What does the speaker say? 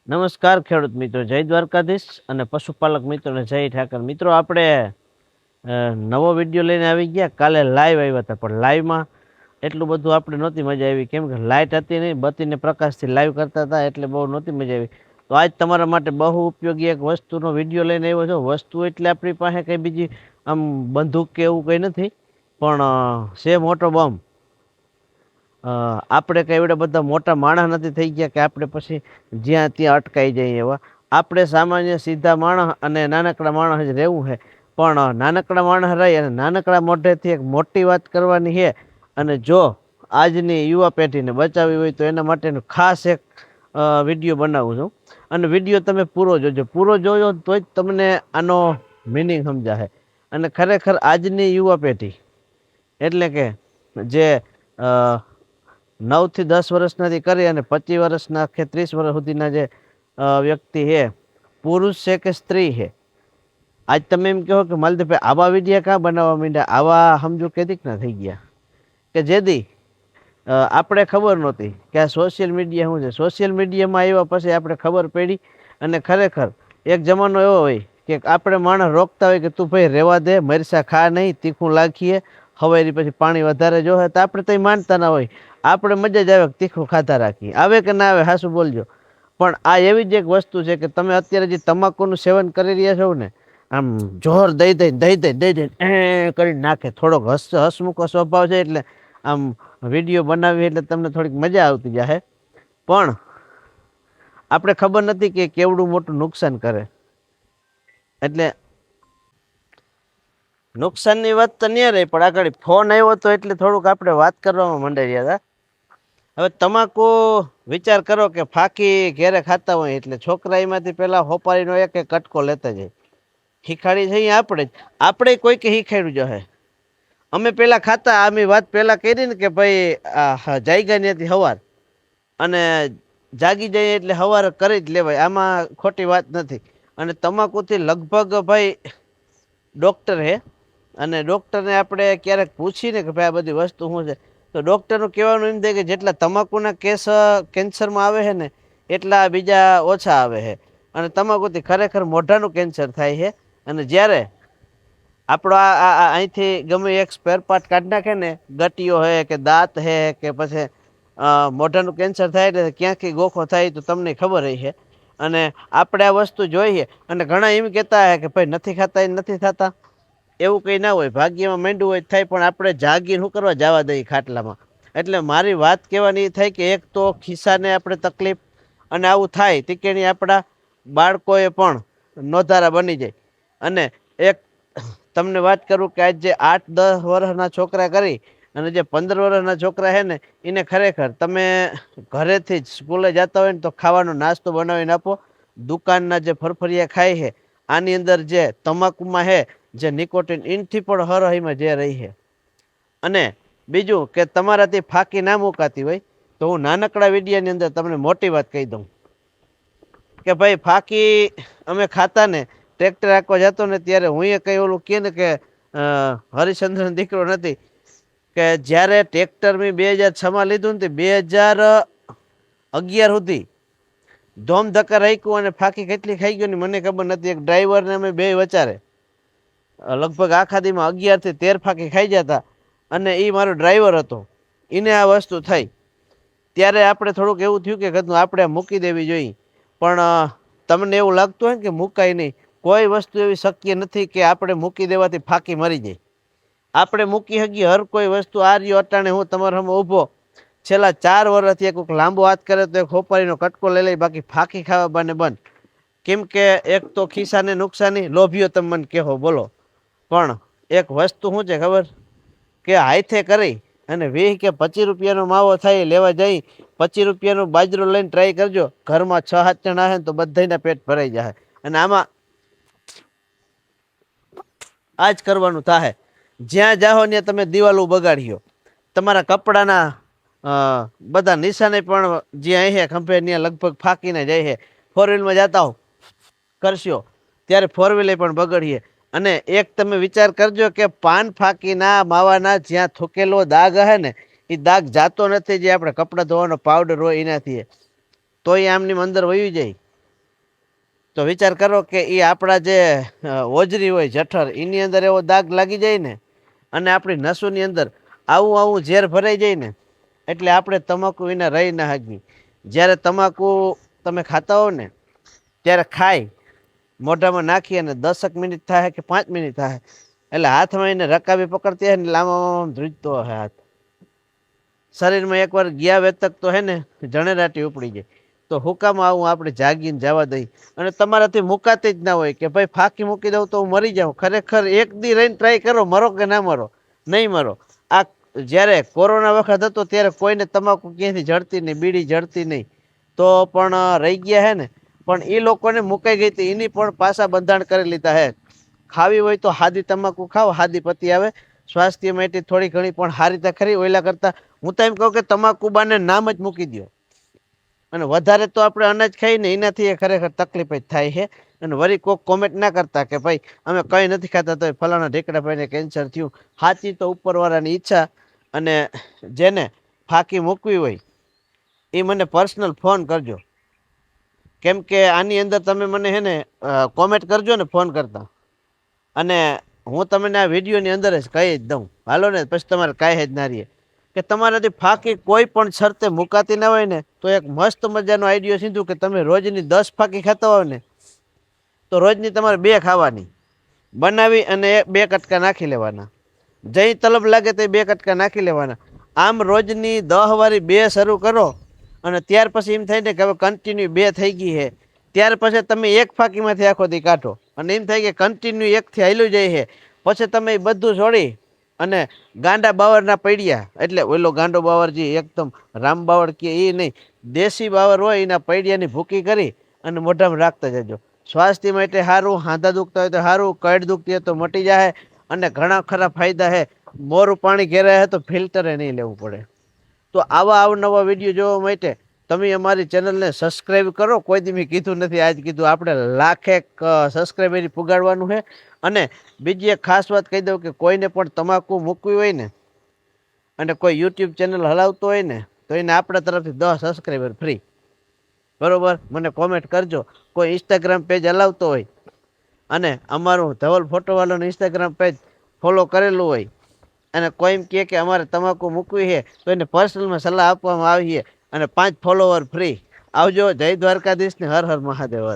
નમસ્કાર ખેડૂત મિત્રો, જય દ્વારકાધીશ અને પશુપાલક મિત્રોને જય ઠાકર. મિત્રો આપણે નવો વિડીયો લઈને આવી ગયા. કાલે લાઈવ આવ્યા હતા, પણ લાઈવમાં એટલું બધું આપણે નહોતી મજા આવી, કેમ કે લાઇટ હતી નહીં, બત્તીને પ્રકાશથી લાઈવ કરતા હતા એટલે બહુ નહોતી મજા આવી. તો આજ તમારા માટે બહુ ઉપયોગી એક વસ્તુનો વિડીયો લઈને આવ્યો છો. વસ્તુ એટલે આપણી પાસે કંઈ બીજી આમ બંદૂક કે એવું કંઈ નથી, પણ છે મોટો બોમ્બ. આપણે કંઈ એવડા બધા મોટા માણસ નથી થઈ ગયા કે આપણે પછી જ્યાં ત્યાં અટકાઈ જઈએ. એવા આપણે સામાન્ય સીધા માણસ અને નાનકડા માણસ જ રહેવું છે, પણ નાનકડા માણસ રહી અને નાનકડા મોઢેથી એક મોટી વાત કરવાની છે. અને જો આજની યુવા પેઢીને બચાવવી હોય તો એના માટેનું ખાસ એક વિડીયો બનાવું છું. અને વિડીયો તમે પૂરો જોજો. પૂરો જોયો તો જ તમને આનો મિનિંગ સમજાશે. અને ખરેખર આજની યુવા પેઢી એટલે કે જે 9 થી 10 વર્ષનાથી કરી અને 25 વર્ષના કે 30 વર્ષ સુધીના જે વ્યક્તિ છે, પુરુષ છે કે સ્ત્રી છે, આજ તમે એમ કહો કે માલદીભાઈ આવા વિડીયા ક્યાં બનાવવા માંડ્યા, આવા સમજો કેદીક ના થઈ ગયા કે જેદી આપણે ખબર નહોતી કે આ સોશિયલ મીડિયા શું છે. સોશિયલ મીડિયામાં આવ્યા પછી આપણે ખબર પડી. અને ખરેખર એક જમાનો એવો હોય કે આપણે માણસ રોકતા હોય કે તું ભાઈ રહેવા દે, મરસા ખા નહીં, તીખું લાખીએ, હવારી પછી પાણી વધારે જોશે, તો આપણે તો માનતા ના હોય. આપણે મજા જ આવે તીખું ખાતા રાખીએ, આવે કે ના આવે હાસું બોલજો. પણ આ એવી જ એક વસ્તુ છે કે તમે અત્યારે જે તમાકુનું સેવન કરી રહ્યા છો ને, આમ જોર દઈ દઈ કરીને નાખે. થોડોક હસમુખો સ્વભાવ છે એટલે આમ વિડીયો બનાવી એટલે તમને થોડીક મજા આવતી જશે. પણ આપણે ખબર નથી કે કેવડું મોટું નુકસાન કરે. એટલે નુકસાનની વાત તો નહીં રહી, પણ આગળ ફોન આવ્યો હતો એટલે થોડુંક આપણે વાત કરવામાં મંડાઈ રહ્યા હતા. હવે તમાકુ વિચાર કરો કે ફાંકી ઘેરે ખાતા હોય એટલે છોકરા એમાંથી પેલા હોપારીનો એક કટકો લેતા જાય. શીખાડી છે આપણે કોઈક શીખાડ્યું જશે. અમે પેલા ખાતા, અમે વાત પેલા કરી ને કે ભાઈ જાયગા હતી હવાર અને જાગી જાય એટલે હવાર કરી જ લેવાય, આમાં ખોટી વાત નથી. અને તમાકુથી લગભગ ભાઈ ડૉક્ટર હે, અને ડૉક્ટરને આપણે ક્યારેક પૂછીને કે ભાઈ આ બધી વસ્તુ શું છે, તો ડૉક્ટરનું કહેવાનું એમ થાય કે જેટલા તમાકુના કેસ કેન્સરમાં આવે છે ને એટલા બીજા ઓછા આવે છે. અને તમાકુથી ખરેખર મોઢાનું કેન્સર થાય છે. અને જ્યારે આપણો અહીંથી ગમે એક સ્પેર પાર્ટ કાઢી નાખે ને, ગટીઓ હે કે દાંત હે કે પછી મોઢાનું કેન્સર થાય એટલે ક્યાંથી ગોખો થાય તો તમને ખબર છે. અને આપણે આ વસ્તુ જોઈએ અને ઘણા એમ કહેતા હે કે ભાઈ નથી ખાતા એ નથી થતા, એવું કંઈ ના હોય. ભાગ્યમાં માંડવું હોય થાય, પણ આપણે જાગીને શું કરવા જવા દઈએ ખાટલામાં. એટલે મારી વાત કહેવાની એ થાય કે એક તો ખિસ્સાને આપણે તકલીફ, અને આવું થાય તીકેણી આપણા બાળકોએ પણ નોધારા બની જાય. અને એક તમને વાત કરું કે આજ જે 8-10 વર્ષના છોકરા કરી અને જે 15 વર્ષના છોકરા છે ને, એને ખરેખર તમે ઘરેથી જ સ્કૂલે જતા હોય ને તો ખાવાનો નાસ્તો બનાવીને આપો. દુકાનના જે ફરફરિયા ખાય છે આની અંદર જે તમાકુમાં છે જે નિકોટિન, એનથી પણ હરહીમાં જે રહી છે. અને બીજું કે તમારાથી ફાંકી ના મુકાતી હોય તો હું નાનકડા વિડીયાની અંદર તમને મોટી વાત કહી દઉં કે ભાઈ ફાંકી અમે ખાતા ને, ટ્રેક્ટર આખો જતો ને ત્યારે હું એ કઈ ઓલું કે ને કે હરિશ્ચંદ્રનો દીકરો નથી કે જ્યારે ટ્રેક્ટર મેં 2006માં લીધું ને 2011 સુધી ધોમ ધક્કા રાખ્યું અને ફાંકી કેટલી ખાઈ ગયો ને મને ખબર નથી. એક ડ્રાઈવરને અમે બે વચારે લગભગ આખા દીમાં 11 થી 13 ફાંકી ખાઈ જતા, અને એ મારો ડ્રાઈવર હતો. એને આ વસ્તુ થઈ ત્યારે આપણે થોડુંક એવું થયું કે કદું આપણે મૂકી દેવી જોઈએ. પણ તમને એવું લાગતું હોય કે મુકાય નહીં, કોઈ વસ્તુ એવી શક્ય નથી કે આપણે મૂકી દેવાથી ફાંકી મરી જાય. આપણે મૂકી શકીએ હર કોઈ વસ્તુ. આ રહ્યો અટાણે હું તમારા સામે ઊભો, છેલ્લા 4 વર્ષથી એક લાંબો હાથ કરે તો એક હોપારીનો કટકો લઈ લઈ, બાકી ફાંકી ખાવા બને બંધ. કેમ કે એક તો ખિસ્સાને નુકસાની, લોભીઓ તમે મને કહો બોલો. પણ એક વસ્તુ શું છે ખબર, કે હાથે કરી અને 20 કે 25 રૂપિયાનો માવો થાય લેવા જઈ, 25 રૂપિયાનો બાજરો લઈને ટ્રાય કરજો, ઘરમાં 6-7 જણા હે ને તો બધાના પેટ ભરાઈ જાય. અને આમાં આ જ કરવાનું થાય. જ્યાં જાઓ ત્યાં તમે દિવાલો બગાડ્યો, તમારા કપડાના બધા નિશાને પણ જ્યાં છે ખંભે ત્યાં લગભગ ફાંકીને જાય છે. 4 વ્હીલમાં જતા હો કરશો ત્યારે 4 વ્હીલર પણ બગડીએ. અને એક તમે વિચાર કરજો કે પાન ફાંકીના માવાના જ્યાં થૂકેલો દાગ હે ને, એ દાગ જાતો નથી જે આપણે કપડાં ધોવાનો પાવડર હોય એનાથી, તો એ આમની અંદર વયું જાય. તો વિચાર કરો કે એ આપણા જે હોજરી હોય જઠર એની અંદર એવો દાગ લાગી જાય ને અને આપણી નસોની અંદર આવું આવું ઝેર ભરાઈ જાય ને એટલે આપણે તમાકુ વિના રહી ના શકીએ. જ્યારે તમાકુ તમે ખાતા હો ને ત્યારે ખાઈ મોઢામાં નાખી અને 10 મિનિટ થાય કે 5 મિનિટ થાય એટલે હાથમાં એને રકાબી પકડતી હોય ને લાંબા ધ્રુજતો હોય હાથ. શરીરમાં એકવાર ગયા વેતક તો હે ને જણેરાટી ઉપડી જાય. તો હુકામાં આવું આપણે જાગીને જવા દઈ અને તમારાથી મુકાતી જ ના હોય કે ભાઈ ફાંકી મૂકી દઉં તો હું મરી જાઉં. ખરેખર એક દી રહીને ટ્રાય કરો, મરો કે ના મરો. નહીં મરો. આ જ્યારે કોરોના વખત હતો ત્યારે કોઈને તમાકુ ક્યાંયથી જડતી નહીં, બીડી જડતી નહીં, તો પણ રહી ગયા હે ને. પણ એ લોકોને મુકાઈ ગઈ હતી એની પણ પાછા બંધાણ કરી લીધા હે. ખાવી હોય તો હાદી તમાકુ ખાઓ, હાદી પતી આવે, સ્વાસ્થ્ય માટે થોડી ઘણી પણ હારી તો ખરી. ઓયલા કરતા હું તો એમ કહું કે તમાકુ બાને નામ જ મૂકી દો. અને વધારે તો આપણે અનાજ ખાઈ ને એનાથી એ ખરેખર તકલીફ જ થાય છે. અને વળી કોક કોમેન્ટ ના કરતા કે ભાઈ અમે કંઈ નથી ખાતા તો ફલાણા ઢેકડા ભાઈને કેન્સર થયું. સાચી તો ઉપરવાળાની ઈચ્છા. અને જેને ફાંકી મૂકવી હોય એ મને પર્સનલ ફોન કરજો, કેમ કે આની અંદર તમે મને હે ને કોમેન્ટ કરજો ને ફોન કરતા, અને હું તમને આ વિડીયોની અંદર જ કહી જ દઉં. હાલો ને, પછી તમારે કાંઈ જ ના રહીએ કે તમારાથી ફાંકી કોઈ પણ શરતે મુકાતી ના હોય ને તો એક મસ્ત મજાનો આઈડિયો સીધું કે તમે રોજની 10 ફાંકી ખાતા હોય ને તો રોજની તમારે 2 ખાવાની બનાવી અને 2 કટકા નાખી લેવાના. જઈ તલબ લાગે તો 2 કટકા નાખી લેવાના. આમ રોજની 10 વારી 2 શરૂ કરો અને ત્યાર પછી એમ થાય ને કે હવે કન્ટિન્યુ 2 થઈ ગઈ છે, ત્યાર પછી તમે 1 ફાંકીમાંથી આખો દી કાઢો અને એમ થાય કે કન્ટિન્યુ 1થી હાલ્યું જાય છે. પછી તમે એ બધું છોડી અને ગાંડા બાવરના પૈડિયા, એટલે ઓલો ગાંડો બાવર જે એકદમ રામ બાવર કે એ નહીં, દેશી બાવર હોય એના પૈડિયાની ભૂકી કરી અને મોઢામાં રાખતા જજો. સ્વાસ્થ્ય માટે સારું, હાંધા દુખતા હોય તો સારું, કડ દુખતી હોય તો મટી જાય અને ઘણા ખરા ફાયદા છે. મોરું પાણી ઘેરાય છે તો ફિલ્ટરે નહીં લેવું પડે. તો આવા અવનવા વિડીયો જોવા માટે તમે અમારી ચેનલને સબસ્ક્રાઈબ કરો. કોઈ દી મેં કીધું નથી, આજ કીધું. આપણે 1,00,000 સબસ્ક્રાઈબર પુગાડવાનું છે. અને બીજી એક ખાસ વાત કહી દઉં કે કોઈને પણ તમાકુ મૂકવી હોય ને અને કોઈ યુટ્યુબ ચેનલ હલાવતો હોય ને તો એને આપણા તરફથી 10 સબસ્ક્રાઈબર ફ્રી. બરોબર? મને કોમેન્ટ કરજો. કોઈ ઇન્સ્ટાગ્રામ પેજ હલાવતો હોય અને અમારું ધવલ ફોટોવાળાનું ઇન્સ્ટાગ્રામ પેજ ફોલો કરેલું હોય અને કોઈ એમ કહે કે અમારે તમાકુ મૂકવી છે તો એને પર્સનલમાં સલાહ આપવામાં આવી છે અને 5 ફોલોવર ફ્રી. આવજો. જય દ્વારકાધીશ ને હર હર મહાદેવ.